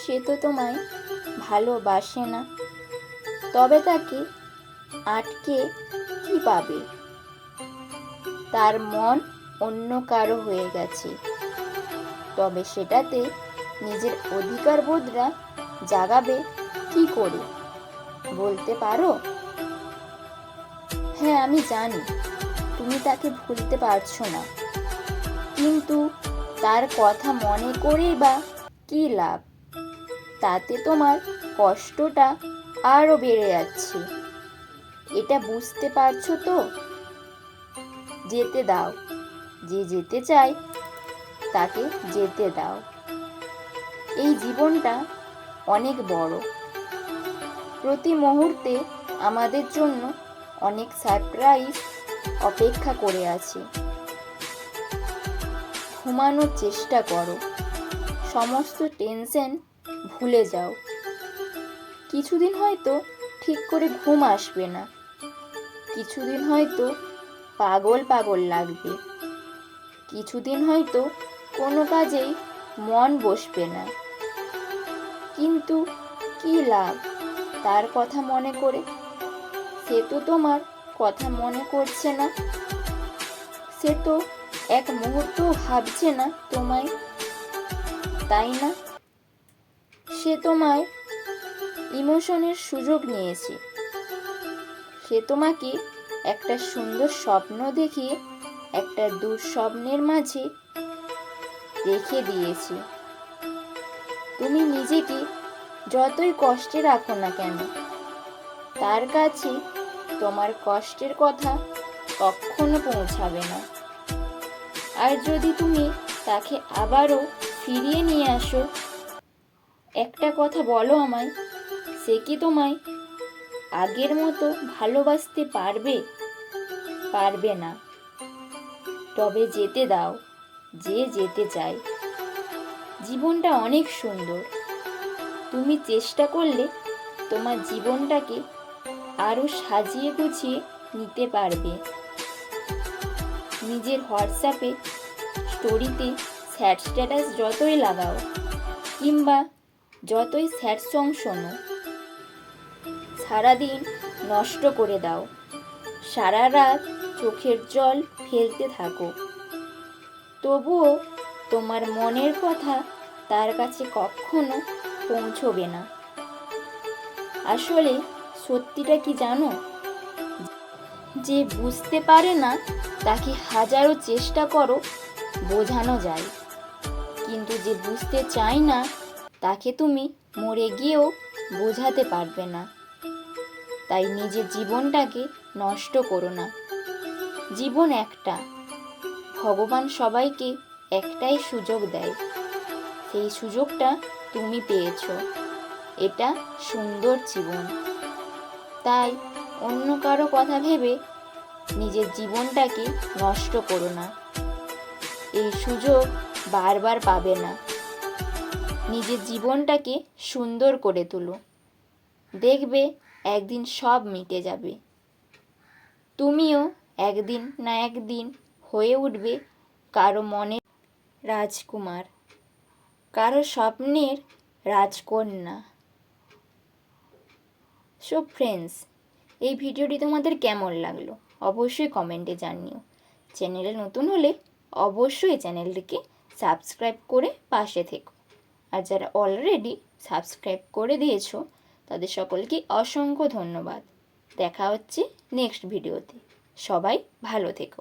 সে তো তোমায় ভালোবাসে না, তবে তাকে আটকে কি পাবে? তার মন অন্য কারো হয়ে গেছে, তবে সেটাতে নিজের অধিকার বোধটা জাগাবে কি করে, বলতে পারো? হ্যাঁ, আমি জানি তুমি তাকে ভুলতে পারছো না, কিন্তু তার কথা মনে করেই বা কি লাভ? তাতে তোমার কষ্টটা আরো বেড়ে যাচ্ছে। এটা বুঝতে পারছো তো? যেতে দাও, যে যেতে চায় তাকে যেতে দাও। এই জীবনটা অনেক বড়, প্রতি মুহূর্তে আমাদের জন্য অনেক সারপ্রাইজ অপেক্ষা করে আছে। ঘুমানোর চেষ্টা করো, সমস্ত টেনশন ভুলে যাও। কিছুদিন হয়তো ঠিক করে ঘুম আসবে না, কিছুদিন হয়তো পাগল পাগল লাগবে, কিছুদিন হয়তো কোনো কাজেই মন বসবে না, কিন্তু কি লাভ তার কথা মনে করে? সে তো তোমার কথা মনে করছে না, সে তো এক মুহূর্ত ভাবছে না তোমায়, তাই না? সে তোমায় ইমোশনের সুযোগ নিয়েছে, সে তোমাকে একটা সুন্দর স্বপ্ন দেখিয়ে একটা দুঃস্বপ্নের মাঝে রেখে দিয়েছে। তুমি নিজেকে যতই কষ্টে রাখো না কেন, তার কাছে তোমার কষ্টের কথা কখনো পৌঁছাবে না। আর যদি তুমি তাকে আবারও ফিরিয়ে নিয়ে আসো, একটা কথা বলো আমায়, সে কি তোমায় আগের মতো ভালোবাসতে পারবে? পারবে না। তবে যেতে দাও, যে যেতে চায়। জীবনটা অনেক সুন্দর, তুমি চেষ্টা করলে তোমার জীবনটাকে আরো সাজিয়ে গুছিয়ে নিতে পারবে। নিজের হোয়াটসঅ্যাপে স্টোরিতে স্যাড স্ট্যাটাস যতই লাগাও, কিংবা যতই স্যাড সং শোনো, সারাদিন নষ্ট করে দাও, সারা রাত চোখের জল ফেলতে থাকো, তবুও তোমার মনের কথা তার কাছে কখনো পৌঁছবে না। আসলে সত্যিটা কি জানো? যে বুঝতে পারে না তাকে হাজারো চেষ্টা করো বোঝানো যায়, কিন্তু যে বুঝতে চায় না তাকে তুমি মরে গিয়েও বোঝাতে পারবে না। তাই নিজের জীবনটাকে নষ্ট করো না। জীবন একটা, ভগবান সবাইকে একটাই সুযোগ দেয়, সেই সুযোগটা তুমি পেয়েছো। এটা সুন্দর জীবন, তাই অন্য কারো কথা ভেবে নিজের জীবনটাকে নষ্ট করো না। এই সুযোগ বারবার পাবে না। নিজের জীবনটাকে সুন্দর করে তুলো, দেখবে একদিন সব মিটে যাবে। তুমিও একদিন না একদিন হয়ে উঠবে কারো মনের রাজকুমার, কারো স্বপ্নের রাজকন্যা। সো ফ্রেন্ডস, এই ভিডিওটি তোমাদের কেমন লাগলো অবশ্যই কমেন্টে জানিও। চ্যানেলে নতুন হলে অবশ্যই চ্যানেলটিকে সাবস্ক্রাইব করে পাশে থেকো, আর যারা অলরেডি সাবস্ক্রাইব করে দিয়েছো তাদের সকলকে অসংখ্য ধন্যবাদ। দেখা হচ্ছে নেক্সট ভিডিওতে। সবাই ভালো থেকো।